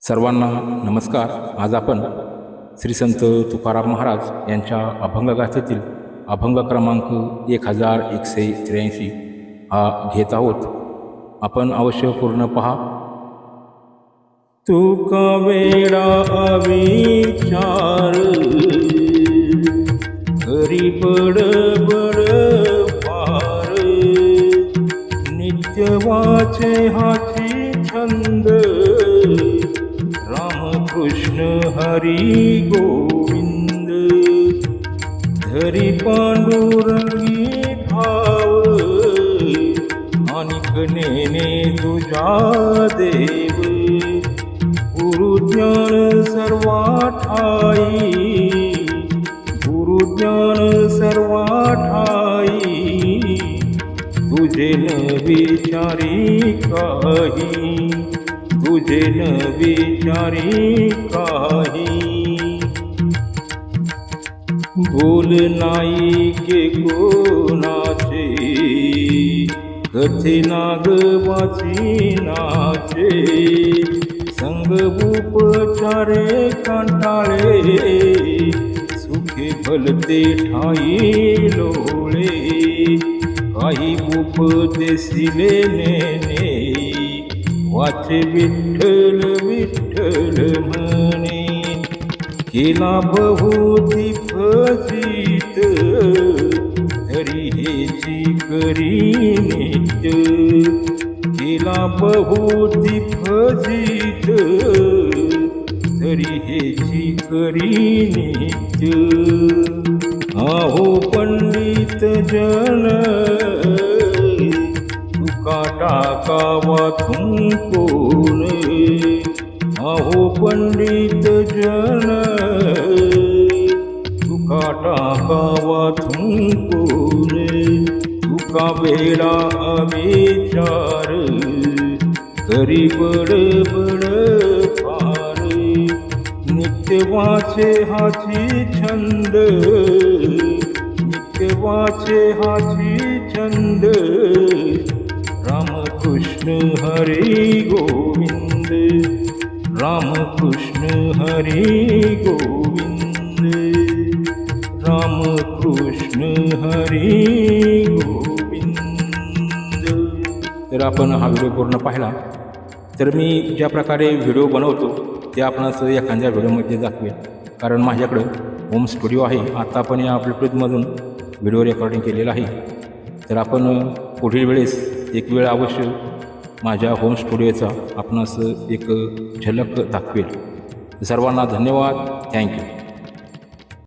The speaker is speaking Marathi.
सर्वांना नमस्कार. आज आपण श्री संत तुकाराम महाराज यांच्या अभंगगाथेतील अभंग क्रमांक 1183 हा घेत आहोत. आपण अवश्य पूर्ण पहा. तुका वेडा अविचार घरी बडबड फार नित्य वाचे हाची छंद रामकृष्ण हरी गोविंद धरी पांडुरंगी भाव अनिक नेने तुझा देव गुरुज्ञान सर्वा ठाई गुरुज्ञान सर्वा ठाई तुझे न विचारी काही तुझे न विचारी काही बोल नाही के कोणाचे कथे नाग वाची नाचे संग उपचारे कांटाळे सुखे भलते ठाई लोळे काही उपदेशिले नेने वाचे विठ्ठल विठ्ठल म्हणे केला बहुती फजित तरी हेची करी नित्य केला बहुती फजित तरी हेची करी नित्य आहो पंडित जन तुका टाकावा कोण आहो पंडित जन तुका टाकावा कोण तुका वेडा अविचार करी बडबड फार नित्य वाचे हाची छंद नित्य वाचे हाची छंद रामकृष्ण हरी गोविंद रामकृष्ण हरी गोविंद रामकृष्ण हरी गोविंद. तर आपण हा व्हिडिओ पूर्ण पाहिला तर मी ज्या प्रकारे व्हिडिओ बनवतो ते आपणास एखाद्या व्हिडिओमध्ये दाखवेल. कारण माझ्याकडं होम स्टुडिओ आहे. आता आपण या ब्लूटूथमधून व्हिडिओ रेकॉर्डिंग केलेलं आहे. तर आपण पुढील वेळेस एक वेळ अवश्य माझ्या होम स्टुडिओचा आपणास एक झलक दाखवेल. सर्वांना धन्यवाद. थँक्यू.